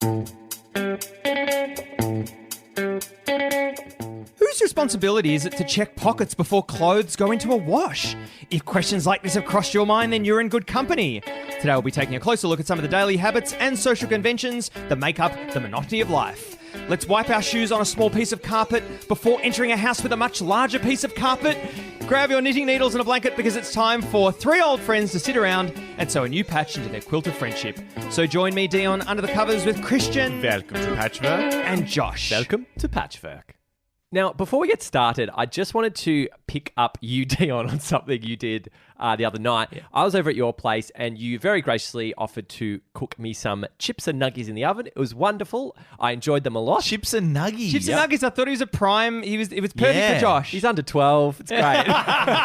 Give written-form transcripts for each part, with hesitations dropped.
Whose responsibility is it to check pockets before clothes go into a wash? If questions like this have crossed your mind, then you're in good company. Today we'll be taking a closer look at some of the daily habits and social conventions that make up the monotony of life. Let's wipe our shoes on a small piece of carpet before entering a house with a much larger piece of carpet. Grab your knitting needles and a blanket because it's time for three old friends to sit around and sew a new patch into their quilt of friendship. So join me, Dion, under the covers with Christian. Welcome to Patchwork. And Josh. Welcome to Patchwork. Now, before we get started, I just wanted to pick up you, Dion, on something you did the other night. Yeah. I was over at your place and you very graciously offered to cook me some chips and nuggies in the oven. It was wonderful. I enjoyed them a lot. Chips and nuggies. Chips and nuggies. I thought he was a prime. It was perfect for Josh. He's under 12. It's great.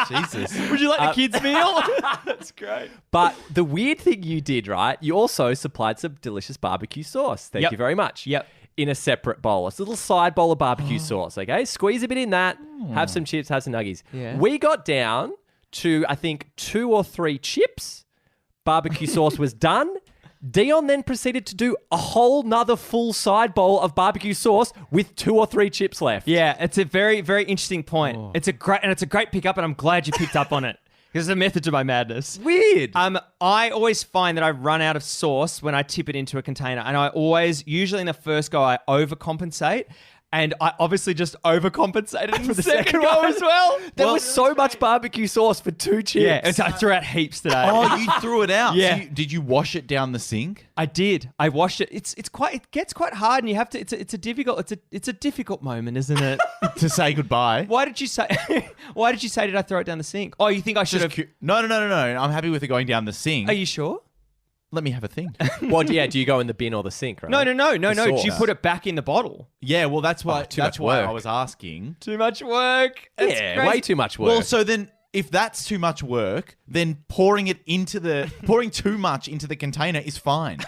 Jesus. Would you like the kids' meal? That's great. But the weird thing you did, right? You also supplied some delicious barbecue sauce. Thank you very much. Yep. In a separate bowl. It's a little side bowl of barbecue sauce, okay? Squeeze a bit in that, have some chips, have some nuggies. Yeah. We got down to, I think, 2 or 3 chips. Barbecue sauce was done. Dion then proceeded to do a whole nother full side bowl of barbecue sauce with 2 or 3 chips left. Yeah, it's a very, very interesting point. Oh. It's a great pickup, and I'm glad you picked up on it. Because there's a method to my madness. Weird. I always find that I run out of sauce when I tip it into a container. And I always, usually in the first go, I overcompensate. And I obviously just overcompensated for the second go as well. There was so much barbecue sauce for 2 chips. Yeah, so I threw out heaps today. Oh, you threw it out. Yeah. So did you wash it down the sink? I did. I washed it. It gets quite hard, and you have to. It's a difficult moment, isn't it? To say goodbye. Why did you say? Did I throw it down the sink? Oh, you think I should have? No. I'm happy with it going down the sink. Are you sure? Let me have a think. Well, yeah, do you go in the bin or the sink, right? No. Do you put it back in the bottle? Yeah, well, that's why. That's why I was asking. Too much work. Yeah, way too much work. Well, so then, if that's too much work, then pouring too much into the container is fine.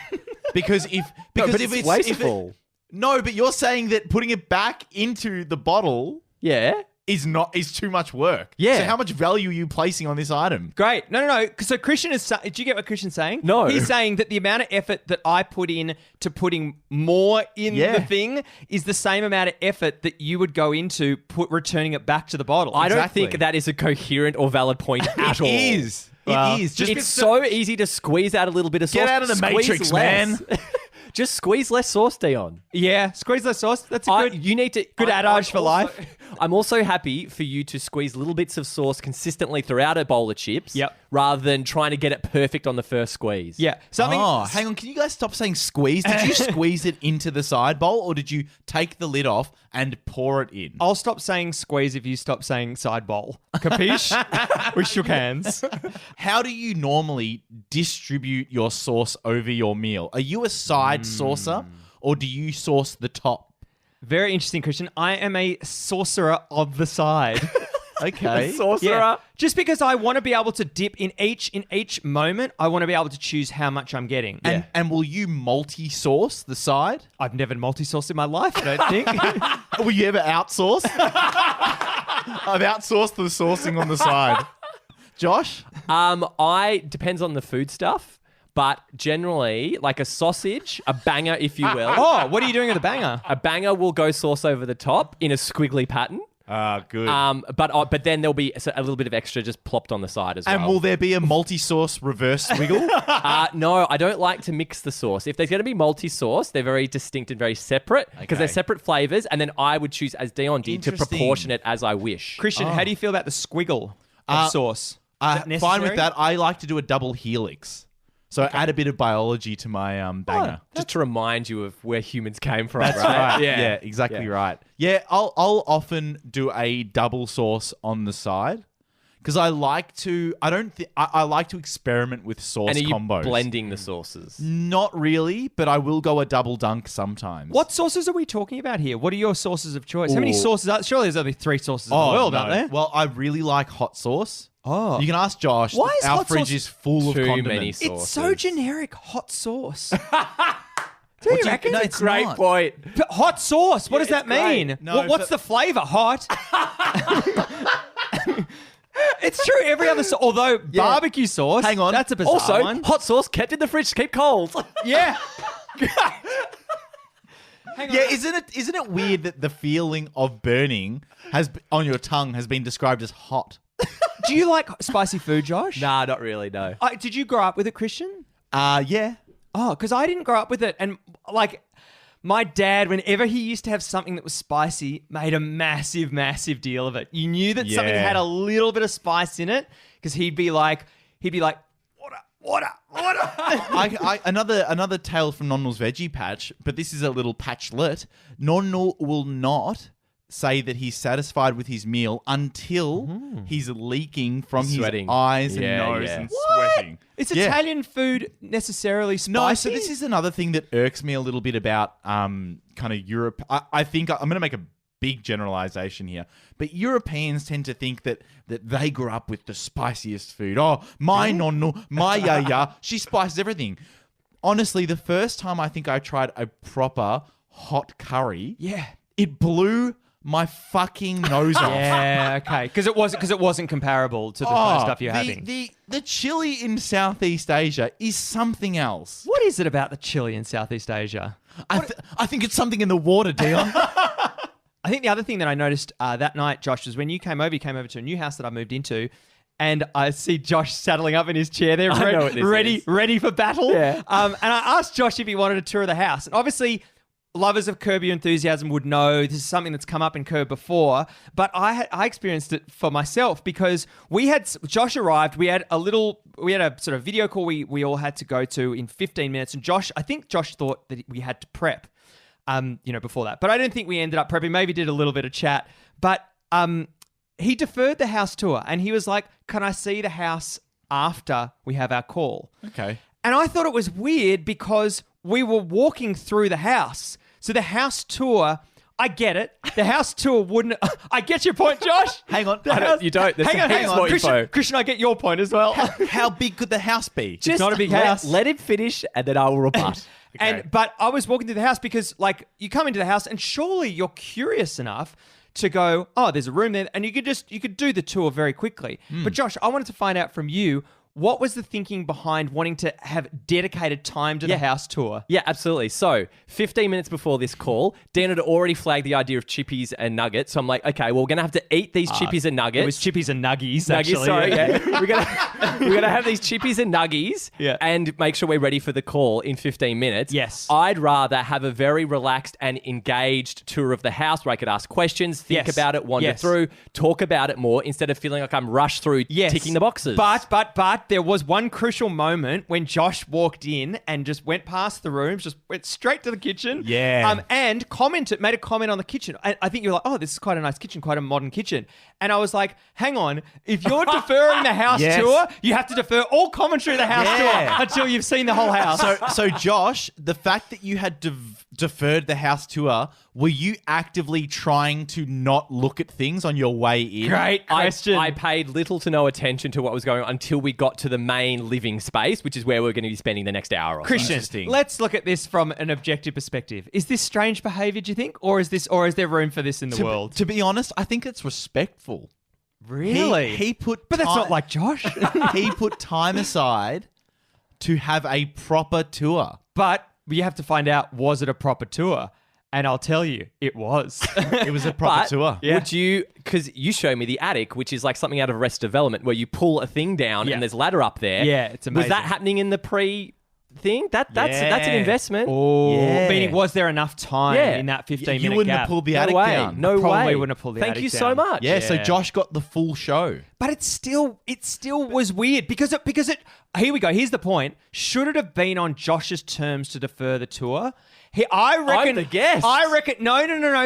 Because if it's wasteful. No, but you're saying that putting it back into the bottle, is too much work. Yeah. So how much value are you placing on this item? Great. No. So Christian is. Did you get what Christian's saying? No. He's saying that the amount of effort that I put in to putting more in the thing is the same amount of effort that you would go into returning it back to the bottle. I don't think that is a coherent or valid point at all. It is. Well, it is. It's so easy to squeeze out a little bit of sauce. Get out of the Matrix, man. Just squeeze less sauce, Dion. Yeah, squeeze less sauce. That's a good adage for life. I'm also happy for you to squeeze little bits of sauce consistently throughout a bowl of chips. Yep. Rather than trying to get it perfect on the first squeeze. Yeah. Hang on. Can you guys stop saying squeeze? Did you squeeze it into the side bowl, or did you take the lid off and pour it in? I'll stop saying squeeze if you stop saying side bowl. Capiche? We shook hands. How do you normally distribute your sauce over your meal? Are you a side saucer, or do you sauce the top? Very interesting, Christian. I am a sorcerer of the side. Okay. A sorcerer. Yeah. Just because I want to be able to dip in each moment, I want to be able to choose how much I'm getting. And will you multi-sauce the side? I've never multi-sauced in my life, I don't think. Will you ever outsource? I've outsourced the sourcing on the side. Josh? Depends on the food stuff. But generally, like a sausage, a banger, if you will. Oh, what are you doing with a banger? A banger will go sauce over the top in a squiggly pattern. Good. But then there'll be a little bit of extra just plopped on the side as well. And will there be a multi-sauce reverse swiggle? No, I don't like to mix the sauce. If there's going to be multi-sauce, they're very distinct and very separate because they're separate flavors. And then I would choose, as Dion did, to proportion it as I wish. Christian, how do you feel about the squiggle of sauce? Fine with that. I like to do a double helix. So add a bit of biology to my banger. Just to remind you of where humans came from, That's right. Yeah, exactly right. Yeah, I'll often do a double sauce on the side because I like to. I like to experiment with sauce and are you combos. Blending the sauces? Not really, but I will go a double dunk sometimes. What sauces are we talking about here? What are your sauces of choice? How many sauces are? Surely there's only 3 sauces in the world, aren't there? Well, I really like hot sauce. Oh. You can ask Josh. Why is our hot fridge sauce is full of too condiments. many sauces? It's so generic, hot sauce. Do you reckon? No, it's Great not. point. But hot sauce, what does that it's great. mean? No, What's the flavour? Hot. It's true. Every other sauce, although barbecue sauce. Hang on. That's a bizarre Also, one. hot sauce kept in the fridge to keep cold. Yeah. Hang on. Yeah, isn't it weird that the feeling of burning on your tongue has been described as hot? Do you like spicy food, Josh? Nah, not really, no. Did you grow up with it, Christian? Yeah. Oh, because I didn't grow up with it. And like my dad, whenever he used to have something that was spicy, made a massive, massive deal of it. You knew that something Yeah. had a little bit of spice in it because he'd be like, water. Another tale from Nonnel's Veggie Patch, but this is a little patchlet. Nonnel will not say that he's satisfied with his meal until he's leaking from his Sweating. eyes and Yeah, nose yeah. and What? sweating. Is Yeah. Italian food necessarily spicy? No, so this is another thing that irks me a little bit about kind of Europe. I think I'm going to make a big generalization here, but Europeans tend to think that they grew up with the spiciest food. Oh, my nonno, my yaya, she spices everything. Honestly, the first time I think I tried a proper hot curry, Yeah. it blew my fucking nose off. Yeah, okay. Because it wasn't comparable to the kind of stuff you're having. The chili in Southeast Asia is something else. What is it about the chili in Southeast Asia? I think it's something in the water, Dion. I think the other thing that I noticed that night, Josh, was when you came over to a new house that I moved into, and I see Josh saddling up in his chair there, I know what this is. ready for battle. Yeah. And I asked Josh if he wanted a tour of the house. And obviously, lovers of Curb Your Enthusiasm would know this is something that's come up in Curb before, but I experienced it for myself because Josh arrived, we had a sort of video call we all had to go to in 15 minutes, and I think Josh thought that we had to prep. Before that. But I don't think we ended up prepping. Maybe did a little bit of chat. But he deferred the house tour and he was like, can I see the house after we have our call? Okay. And I thought it was weird because we were walking through the house. So the house tour, I get it. The house tour wouldn't... I get your point, Josh. Hang on. You don't. There's Hang heaps on. more info. Christian, I get your point as well. How big could the house be? It's not a big house. Let him finish and then I will rebut. But I was walking through the house because, like, you come into the house and surely you're curious enough to go, oh, there's a room there, and you could do the tour very quickly. But Josh, I wanted to find out from you, what was the thinking behind wanting to have dedicated time to the house tour? Yeah, absolutely. So, 15 minutes before this call, Dan had already flagged the idea of chippies and nuggets. So I'm like, okay, well, we're going to have to eat these chippies and nuggets. It was chippies and nuggies, Nuggies, actually. sorry, yeah. We're gonna have these chippies and nuggies and make sure we're ready for the call in 15 minutes. Yes. I'd rather have a very relaxed and engaged tour of the house where I could ask questions, think about it, wander through, talk about it more instead of feeling like I'm rushed through ticking the boxes. But there was one crucial moment when Josh walked in and just went past the rooms, just went straight to the kitchen. Yeah. And made a comment on the kitchen. I think you're like, oh, this is quite a nice kitchen, quite a modern kitchen. And I was like, hang on, if you're deferring the house tour, you have to defer all commentary of the house tour until you've seen the whole house. So Josh, the fact that you had deferred the house tour, were you actively trying to not look at things on your way in? Great question. I paid little to no attention to what was going on until we got to the main living space, which is where we're going to be spending the next hour or so. Christian, let's look at this from an objective perspective. Is this strange behavior, do you think? Or is there room for this in the world? To be honest, I think it's respectful. Really? He put But that's not like Josh. he put time aside to have a proper tour. But you have to find out, was it a proper tour? And I'll tell you, it was. It was a proper tour. Yeah. Would you, because you showed me the attic, which is like something out of Arrested Development where you pull a thing down and there's a ladder up there. Yeah, it's amazing. Was that happening in the pre-thing? That's an investment. Oh, Yeah. meaning was there enough time in that 15-minute You wouldn't gap? have pulled the No attic way. down. No Probably way. wouldn't have pulled the Thank attic you down. so much. Yeah, so Josh got the full show. But it still was weird because it. Here we go. Here's the point. Should it have been on Josh's terms to defer the tour? I reckon. I'm the guest. I reckon. No.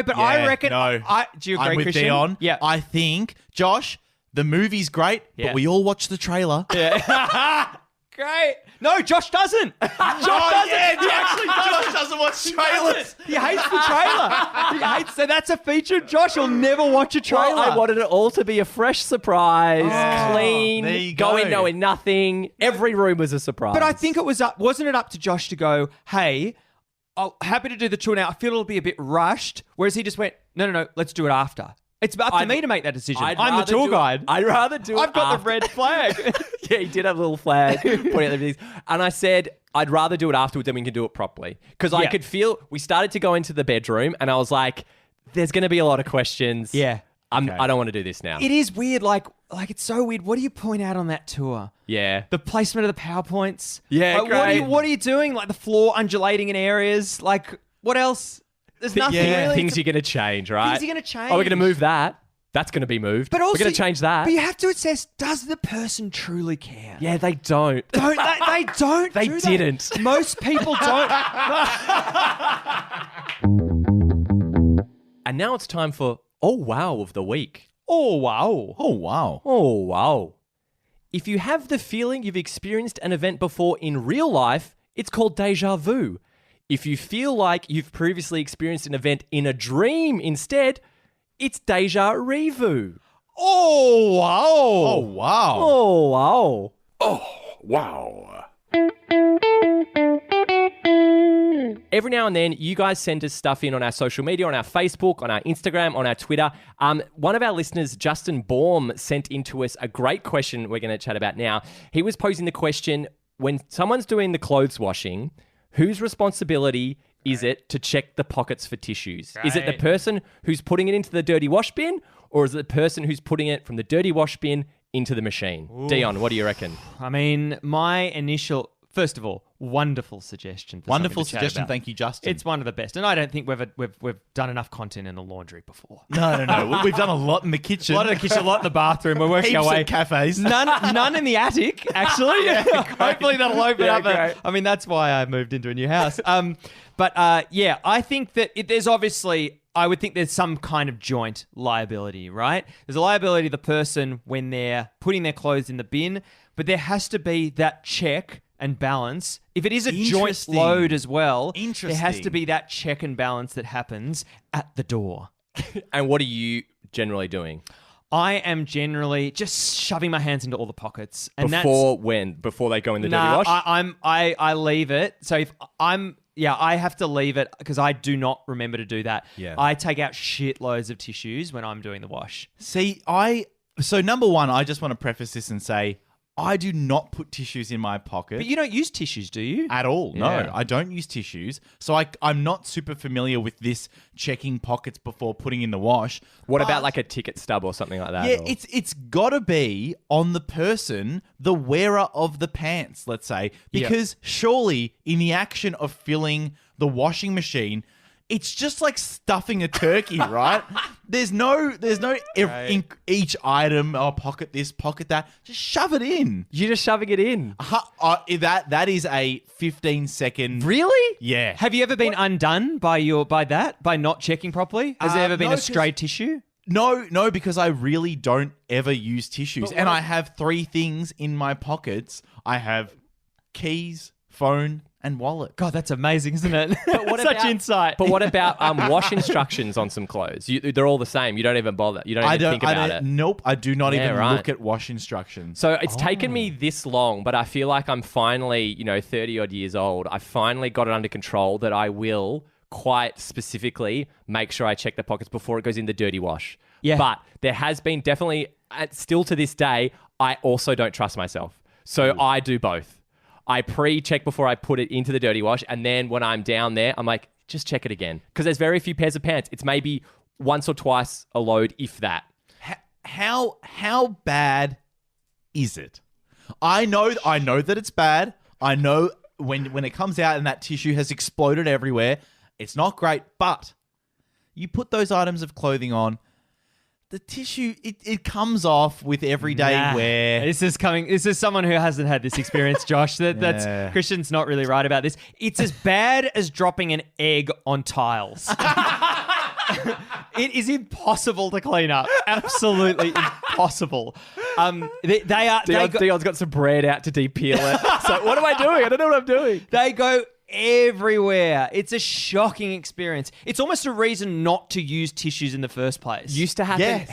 But I reckon. No. Do you agree, I'm with Christian? Dion. Yeah. I think, Josh, the movie's great, Yeah. but we all watched the trailer. Great. No, Josh doesn't. Josh doesn't. He actually doesn't. Josh doesn't watch trailers. He hates the trailer. He hates. So that's a feature. Josh will never watch a trailer. Well, I wanted it all to be a fresh surprise, clean, there you go in go. knowing nothing. Every room was a surprise. But I think it was wasn't it up to Josh to go, hey, I'm happy to do the tour now. I feel it'll be a bit rushed. Whereas he just went, no, let's do it after. It's up to me to make that decision. I'm the tour guide. I'd rather do it I've got after. the red flag. Yeah, he did have a little flag pointing at everything. And I said, I'd rather do it afterwards than we can do it properly. Because I could feel, we started to go into the bedroom and I was like, there's going to be a lot of questions. Yeah. I don't want to do this now. It is weird. Like it's so weird. What do you point out on that tour? Yeah. The placement of the PowerPoints. Yeah, like, great. what are you doing? Like the floor undulating in areas. Like what else? There's nothing really. Things you're going to change, right? Things you're going to change. Oh, we're going to move that. That's going to be moved. But also, we're going to change that. But you have to assess, does the person truly care? Yeah, they don't. They don't. They do didn't. Most people don't. And now it's time for Oh Wow of the Week. Oh, wow. Oh, wow. Oh wow. If you have the feeling you've experienced an event before in real life, it's called deja vu. If you feel like you've previously experienced an event in a dream instead, it's deja revu. Oh, wow. Oh, wow. Oh wow. Wow. Every now and then, you guys send us stuff in on our social media, on our Facebook, on our Instagram, on our Twitter. One of our listeners, Justin Baum, sent into us a great question we're going to chat about now. He was posing the question, when someone's doing the clothes washing, whose responsibility is it to check the pockets for tissues? Is it the person who's putting it into the dirty wash bin, or is it the person who's putting it from the dirty wash bin into the machine? Ooh. Dion, what do you reckon? I mean, my initial... First of all, wonderful suggestion. Wonderful something to chat suggestion. about. Thank you, Justin. It's one of the best. And I don't think we've done enough content in the laundry before. No. We've done a lot in the kitchen. A lot in the kitchen, a lot in the bathroom. We're working Heaps our way. at cafes. None in the attic, actually. Hopefully that'll open up. great. I mean, that's why I moved into a new house. But I think that there's obviously... I would think there's some kind of joint liability, right? There's a liability to the person when they're putting their clothes in the bin, but there has to be that check and balance. If it is a joint load as well, there has to be that check and balance that happens at the door. And what are you generally doing? I am generally just shoving my hands into all the pockets. And Before they go in the dirty wash? I leave it. So if I have to leave it because I do not remember to do that. Yeah. I take out shitloads of tissues when I'm doing the wash. See, so number one, I just want to preface this and say, I do not put tissues in my pocket. But you don't use tissues, do you? At all. Yeah. No, I don't use tissues. So I'm not super familiar with this checking pockets before putting in the wash. What about like a ticket stub or something like that? Yeah, it's got to be on the person, the wearer of the pants, let's say. Because surely in the action of filling the washing machine, it's just like stuffing a turkey, right? There's no in each item, pocket this, pocket that. Just shove it in. You're just shoving it in. That is a 15-second. Really? Yeah. Have you ever been undone by not checking properly? Has there ever been a stray tissue? No, because I really don't ever use tissues. And I have 3 things in my pockets. I have keys, phone, and wallet. God, that's amazing, isn't it? But what Such about, insight. But what about wash instructions on some clothes? They're all the same. You don't even bother. You don't even think about it. Nope, I do not even look at wash instructions. So it's taken me this long, but I feel like I'm finally, 30 odd years old. I finally got it under control that I will quite specifically make sure I check the pockets before it goes in the dirty wash. Yeah. But there has been definitely, still to this day, I also don't trust myself. So I do both. I pre-check before I put it into the dirty wash, and then when I'm down there, I'm like, just check it again. Because there's very few pairs of pants. It's maybe once or twice a load, if that. How bad is it? I know that it's bad. I know when it comes out and that tissue has exploded everywhere, it's not great. But you put those items of clothing on, the tissue, it comes off with everyday wear. This is someone who hasn't had this experience, Josh. That's Christian's not really right about this. It's as bad as dropping an egg on tiles. It is impossible to clean up. Absolutely impossible. Dion's got some bread out to depeel it. So what am I doing? I don't know what I'm doing. They go everywhere. It's a shocking experience. It's almost a reason not to use tissues in the first place. Used to happen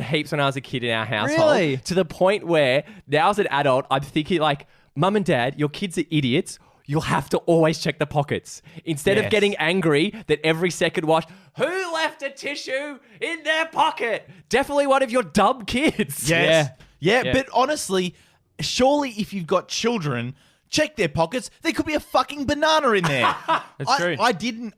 heaps when I was a kid in our household. Really? To the point where now as an adult, I'm thinking like, Mum and Dad, your kids are idiots. You'll have to always check the pockets. Instead of getting angry that every second wash, who left a tissue in their pocket? Definitely one of your dumb kids. Yes. Yeah, but honestly, surely if you've got children, check their pockets. There could be a fucking banana in there. That's true. I didn't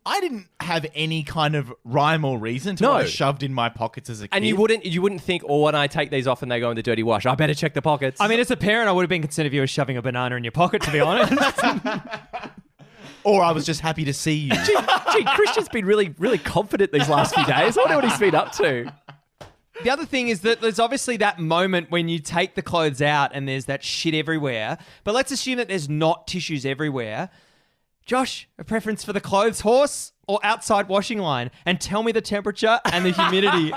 have any kind of rhyme or reason to what I shoved in my pockets as a kid. And you wouldn't think, oh, when I take these off and they go in the dirty wash, I better check the pockets. I mean, as a parent, I would have been concerned if you were shoving a banana in your pocket, to be honest. Or I was just happy to see you. Gee, Christian's been really, really confident these last few days. I wonder what he's been up to. The other thing is that there's obviously that moment when you take the clothes out and there's that shit everywhere. But let's assume that there's not tissues everywhere. Josh, a preference for the clothes horse or outside washing line? And tell me the temperature and the humidity.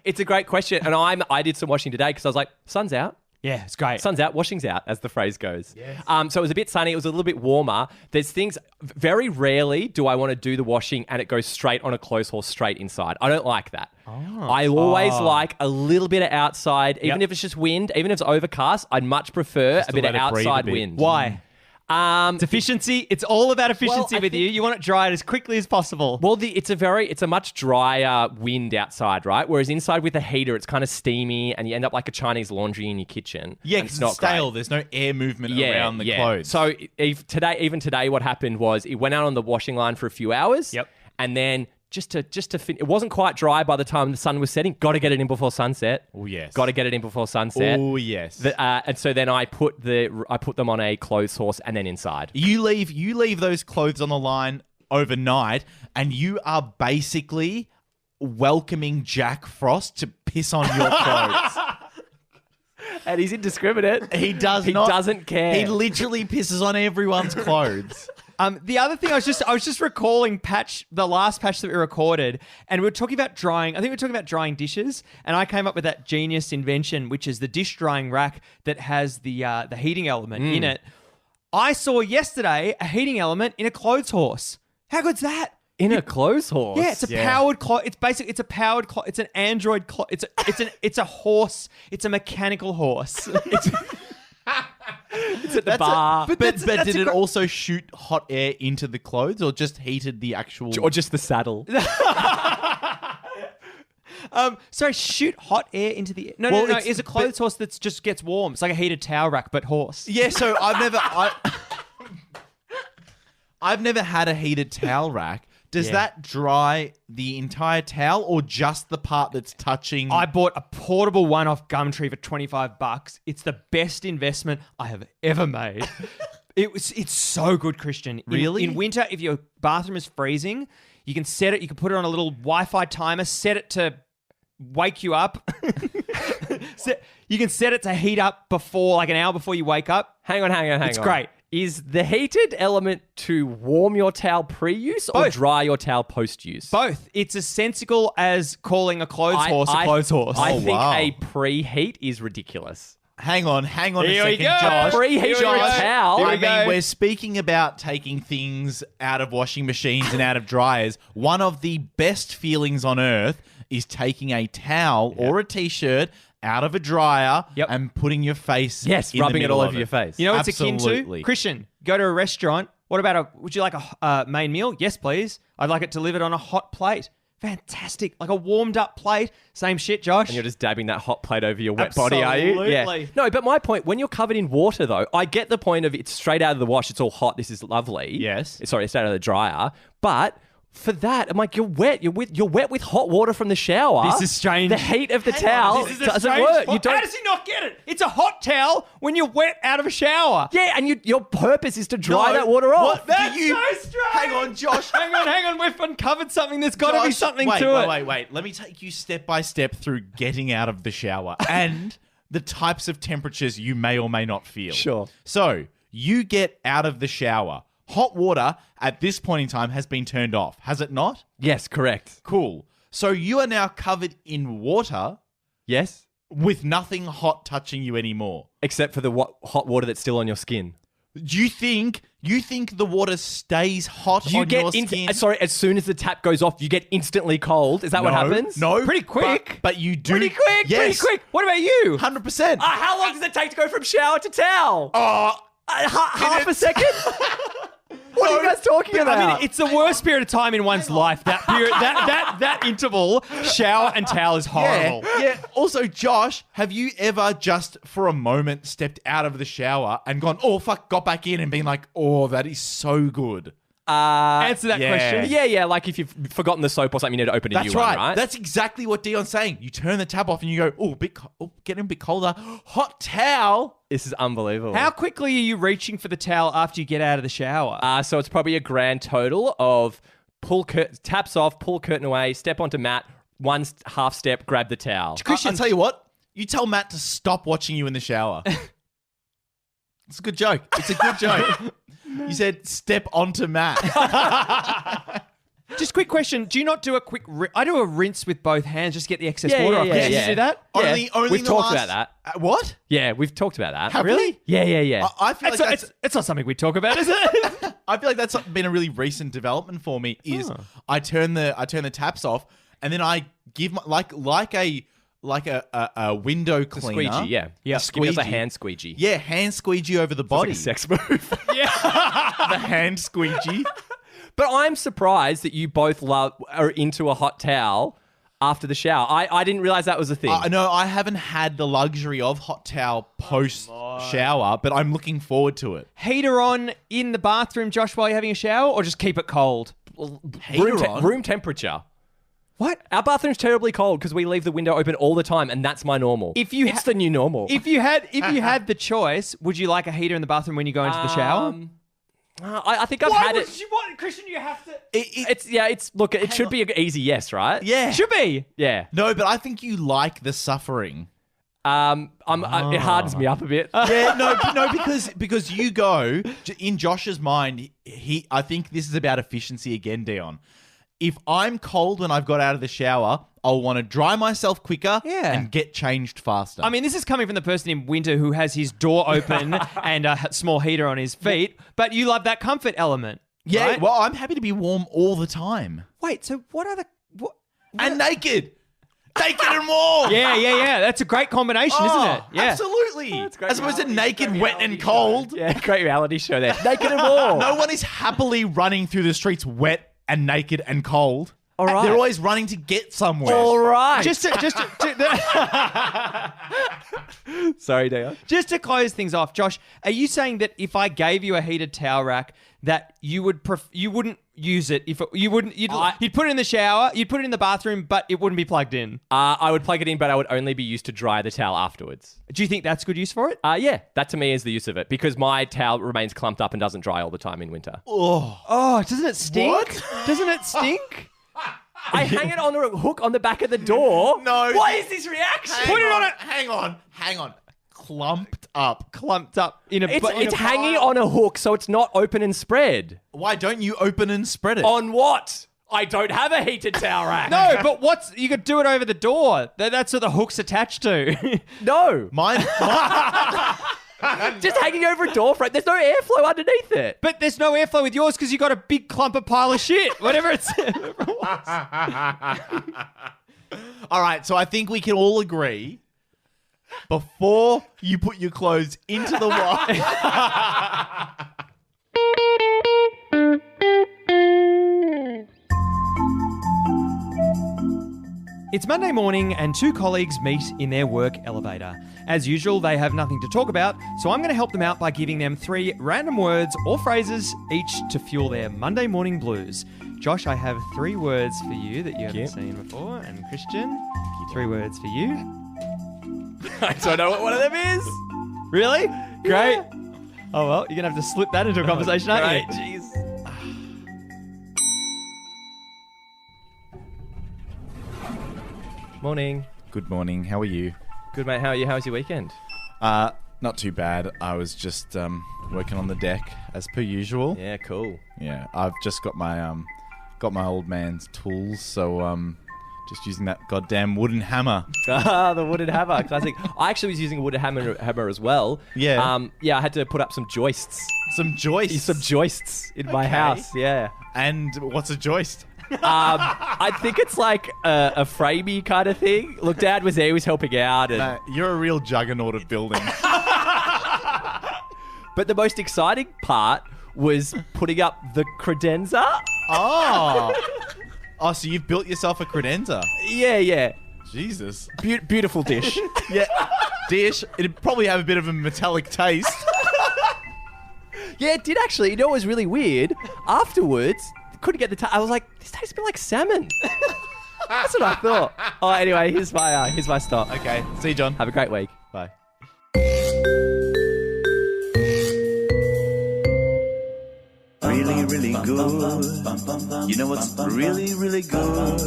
It's a great question. And I did some washing today because I was like, sun's out. Yeah, it's great. Sun's out, washing's out, as the phrase goes. Yes. So it was a bit sunny. It was a little bit warmer. There's things, very rarely do I want to do the washing and it goes straight on a clothes horse straight inside. I don't like that. I always like a little bit of outside, even if it's just wind, even if it's overcast, I'd much prefer a bit of outside wind. Why? It's efficiency. It's all about efficiency with you. You want it dried as quickly as possible. Well, it's a much drier wind outside, right? Whereas inside with a heater, it's kind of steamy and you end up like a Chinese laundry in your kitchen. Yeah, because it's stale. There's no air movement around the clothes. So even today, what happened was it went out on the washing line for a few hours. Yep. And then just to it wasn't quite dry by the time the sun was setting. Got to get it in before sunset. Oh yes. Got to get it in before sunset. Oh yes. And so then I put them on a clothes horse and then inside. You leave those clothes on the line overnight, and you are basically welcoming Jack Frost to piss on your clothes. And he's indiscriminate. He doesn't care. He literally pisses on everyone's clothes. The other thing I was just recalling the last patch that we recorded, and we were talking about drying. I think we were talking about drying dishes, and I came up with that genius invention, which is the dish drying rack that has the heating element in it. I saw yesterday a heating element in a clothes horse. How good's that? In a clothes horse? Yeah, it's a powered clothes. It's a powered clothes. It's an Android clothes. It's a horse. It's a mechanical horse. It's at the bar. But did it also shoot hot air into the clothes, or just heated the actual... Or just the saddle? Sorry, shoot hot air into the... No, it's a clothes horse that just gets warm. It's like a heated towel rack, but horse. Yeah, so I've never had a heated towel rack. Does that dry the entire towel or just the part that's touching? I bought a portable one off Gumtree for $25. It's the best investment I have ever made. It's so good, Christian. Really? In winter, if your bathroom is freezing, you can set it. You can put it on a little Wi-Fi timer. Set it to wake you up. You can set it to heat up before, like an hour before you wake up. Hang on. It's great. Is the heated element to warm your towel pre-use or dry your towel post-use? Both. It's as sensible as calling a clothes horse a clothes horse. I think a preheat is ridiculous. Hang on Here a second, we go. Josh. Preheat your towel. I mean, we're speaking about taking things out of washing machines and out of dryers. One of the best feelings on earth is taking a towel or a t-shirt out of a dryer and putting your face in rubbing the it all middle over of your face. You know what it's akin to? Absolutely. Christian, go to a restaurant. What about would you like a main meal? Yes, please. I'd like it delivered on a hot plate. Fantastic. Like a warmed up plate. Same shit, Josh. And you're just dabbing that hot plate over your wet body, are you? Absolutely. Yeah. No, but my point, when you're covered in water, though, I get the point of it's straight out of the wash. It's all hot. This is lovely. Yes. Sorry, it's out of the dryer. But for that, I'm like, you're wet. You're wet with hot water from the shower. This is strange. The heat of the towel doesn't work. How does he not get it? It's a hot towel when you're wet out of a shower. Yeah, and your purpose is to dry that water off. That's so strange. Hang on, Josh. hang on. We've uncovered something. There's got to be something to it. Wait. Let me take you step by step through getting out of the shower and the types of temperatures you may or may not feel. Sure. So, you get out of the shower. Hot water at this point in time has been turned off, has it not? Yes, correct. Cool. So you are now covered in water Yes. with nothing hot touching you anymore. Except for the hot water that's still on your skin. Do you think the water stays hot on your skin? Sorry, as soon as the tap goes off, you get instantly cold. Is that what happens? No. Pretty quick. But you do. Pretty quick. Yes. Pretty quick. What about you? 100%. How long does it take to go from shower to towel? Oh, Half a second? What are you guys talking about? I mean, it's the worst period of time in one's life. That period, that interval, shower and towel is horrible. Yeah. Also, Josh, have you ever just for a moment stepped out of the shower and gone, oh, fuck, got back in and been like, oh, that is so good? Answer that question. Yeah. Like if you've forgotten the soap or something, you need to open a new one, right? That's exactly what Dion's saying. You turn the tap off and you go, getting a bit colder. Hot towel. This is unbelievable. How quickly are you reaching for the towel after you get out of the shower? So it's probably a grand total of taps off, pull curtain away, step onto mat, one half step, grab the towel. Christian, I'll tell you what. You tell Matt to stop watching you in the shower. It's a good joke. It's a good joke. You said step onto Matt. Just quick question. Do you not do a quick... I do a rinse with both hands just to get the excess water off. Yeah. Did you do that? Only We've talked about that. What? Yeah, we've talked about that. Have Really? we? Yeah. I feel like It's not something we talk about, is it? I feel like that's been a really recent development for me. Is I turn the taps off and then I give my like a window cleaner. Squeegee, yeah. A Give us squeegee. a hand squeegee. Yeah, hand squeegee over the Like body. a sex move. The hand squeegee. But I'm surprised that you both are into a hot towel after the shower. I didn't realize that was a thing. No, I haven't had the luxury of hot towel post shower, but I'm looking forward to it. Heater on in the bathroom, Josh, while you're having a shower, or just keep it cold? Room temperature. What? Our bathroom's terribly cold because we leave the window open all the time, and that's my normal. It's the new normal. If you had the choice, would you like a heater in the bathroom when you go into the shower? I think I've had it. What, Christian? You have to. It should be an easy yes, right? Yeah. Should be. Yeah. No, but I think you like the suffering. It hardens me up a bit. No, because you go in Josh's mind. I think this is about efficiency again, Dion. If I'm cold when I've got out of the shower, I'll want to dry myself quicker and get changed faster. I mean, this is coming from the person in winter who has his door open and a small heater on his feet, but you love that comfort element. yeah. right? Well, I'm happy to be warm all the time Wait, so what are the... and naked. Naked and warm. Yeah. That's a great combination, isn't it? Yeah. Absolutely. great As opposed to reality. naked, wet, and cold. Yeah, great reality show there. Naked and warm. No one is happily running through the streets wet and naked and cold. All right. They're always running to get somewhere. All right. Sorry, Dion. Just to close things off, Josh, are you saying that if I gave you a heated towel rack, that you wouldn't use it? You'd put it in the shower, you'd put it in the bathroom, but it wouldn't be plugged in. I would plug it in, but I would only be used to dry the towel afterwards. Do you think that's good use for it? Yeah, that to me is the use of it because my towel remains clumped up and doesn't dry all the time in winter. Oh, doesn't it stink? What? Doesn't it stink? I hang it on a hook on the back of the door. No. What is this reaction? Put it on it. Hang on. Clumped up. It's hanging on a hook, so it's not open and spread. Why don't you open and spread it? On what? I don't have a heated towel rack. No, but you could do it over the door. That's what the hook's attached to. No. Mine. Just hanging over a door frame. There's no airflow underneath it. But there's no airflow with yours because you got a big clump of pile of shit. Whatever it's... All right, so I think we can all agree before you put your clothes into the wash. It's Monday morning and two colleagues meet in their work elevator. As usual, they have nothing to talk about, so I'm going to help them out by giving them 3 random words or phrases each to fuel their Monday morning blues. Josh, I have 3 words for you that you haven't seen before, and Christian, 3 words for you. I don't know what one of them is. Really? Great. Oh, well, you're going to have to slip that into a conversation, aren't you? Jeez. Morning. Good morning. How are you? Good, mate. How are you? How was your weekend? Not too bad. I was just working on the deck as per usual. Yeah, cool. Yeah, I've just got my old man's tools, so just using that goddamn wooden hammer. The wooden hammer, classic. I actually was using a wooden hammer as well. Yeah. I had to put up some joists. Some joists. In my Okay. house. Yeah. And what's a joist? I think it's like a framey kind of thing. Look, Dad was there, he was helping out. And... You're a real juggernaut of building. But the most exciting part was putting up the credenza. Oh. Oh, so you've built yourself a credenza. Yeah. Jesus. Beautiful dish. Yeah. Dish. It'd probably have a bit of a metallic taste. Yeah, it did actually. You know what was really weird? Afterwards, couldn't get the taste. I was like, this tastes a bit like salmon. That's what I thought. Oh, anyway, here's my stop. Okay. See you, John. Have a great week. Bye. Really, really good. You know what's really, really good?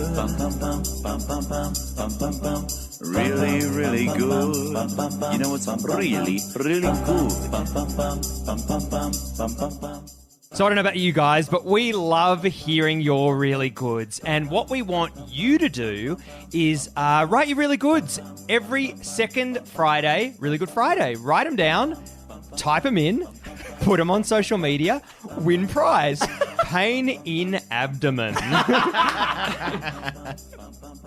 Really, really good. You know what's really, really good? So I don't know about you guys, but we love hearing your really goods. And what we want you to do is write your really goods every second Friday. Really Good Friday. Write them down, type them in, put them on social media, win prize. Pain in abdomen.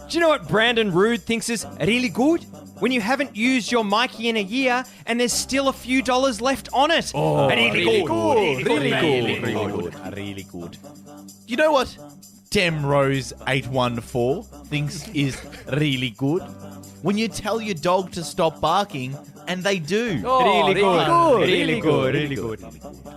Do you know what Brandon Rude thinks is really good? When you haven't used your Mikey in a year and there's still a few dollars left on it. Oh, really good. Really good. You know what Dem Rose 814 thinks is really good? When you tell your dog to stop barking and they do. Oh, Really good.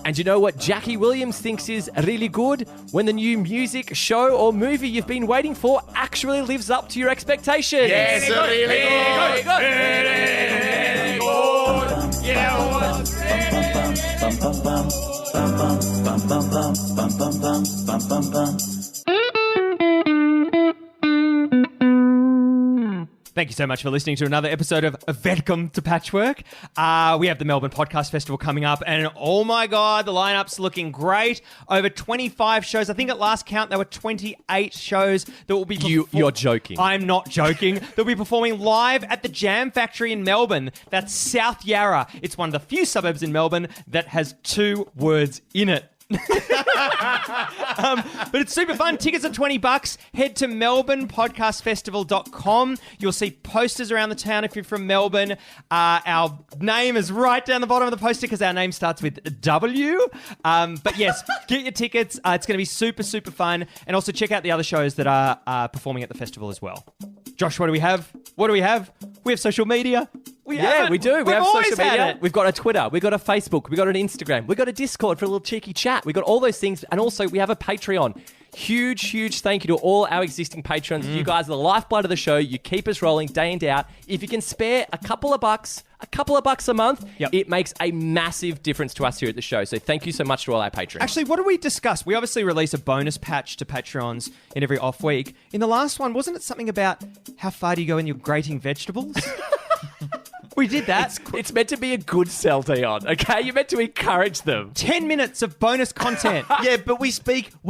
And you know what Jackie Williams thinks is really good? When the new music, show, or movie you've been waiting for actually lives up to your expectations. Yes, really good. Thank you so much for listening to another episode of Welcome to Patchwork. We have the Melbourne Podcast Festival coming up, and oh my God, the lineup's looking great. Over 25 shows. I think at last count there were 28 shows that will be... You're joking. I'm not joking. They'll be performing live at the Jam Factory in Melbourne. That's South Yarra. It's one of the few suburbs in Melbourne that has 2 words in it. But it's super fun. Tickets are $20. Head to melbournepodcastfestival.com. You'll see posters around the town if you're from Melbourne. Our name is right down the bottom of the poster because our name starts with W. But yes, get your tickets. It's going to be super, super fun. And also check out the other shows that are performing at the festival as well. Josh, what do we have? We have social media. We do. We have always social had media. it. We've got a Twitter. We've got a Facebook. We've got an Instagram. We've got a Discord for a little cheeky chat. We've got all those things. And also, we have a Patreon. Huge thank you to all our existing patrons. You guys are the lifeblood of the show. You keep us rolling day in, day out. If you can spare a couple of bucks a month, it makes a massive difference to us here at the show. So thank you so much to all our patrons. Actually, what do we discuss? We obviously release a bonus patch to Patreons in every off week. In the last one, wasn't it something about how far do you go in your grating vegetables? We did that. It's meant to be a good sell, Dion, okay? You're meant to encourage them. 10 minutes of bonus content. Yeah, but we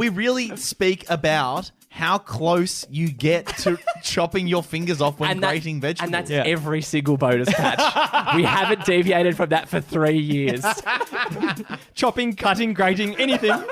really speak about how close you get to chopping your fingers off when grating vegetables. And that's every single bonus patch. We haven't deviated from that for 3 years. Chopping, cutting, grating, anything.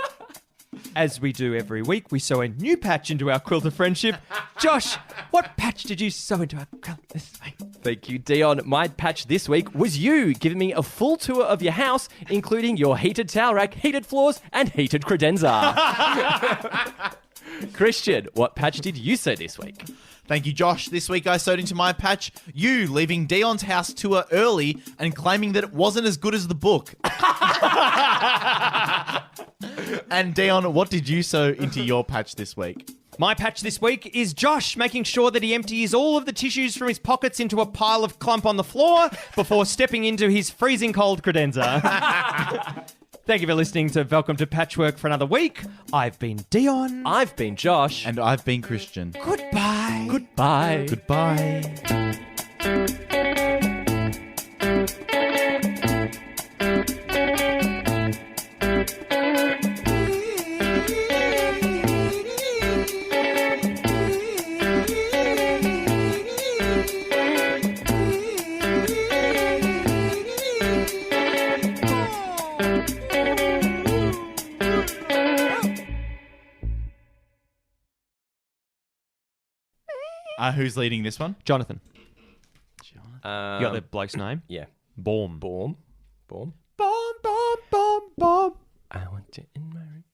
As we do every week, we sew a new patch into our quilt of friendship. Josh, what patch did you sew into our quilt this week? Thank you, Dion. My patch this week was you giving me a full tour of your house, including your heated towel rack, heated floors, and heated credenza. Christian, what patch did you sew this week? Thank you, Josh. This week I sewed into my patch you leaving Dion's house tour early and claiming that it wasn't as good as the book. And Dion, what did you sew into your patch this week? My patch this week is Josh making sure that he empties all of the tissues from his pockets into a pile of clump on the floor before stepping into his freezing cold credenza. Thank you for listening to Welcome to Patchwork for another week. I've been Dion. I've been Josh. And I've been Christian. Goodbye. Goodbye. Goodbye. Who's leading this one? Jonathan. You got the bloke's name? Yeah. Baum. Baum. Bomb, bomb, bomb, bomb. I want you in my room.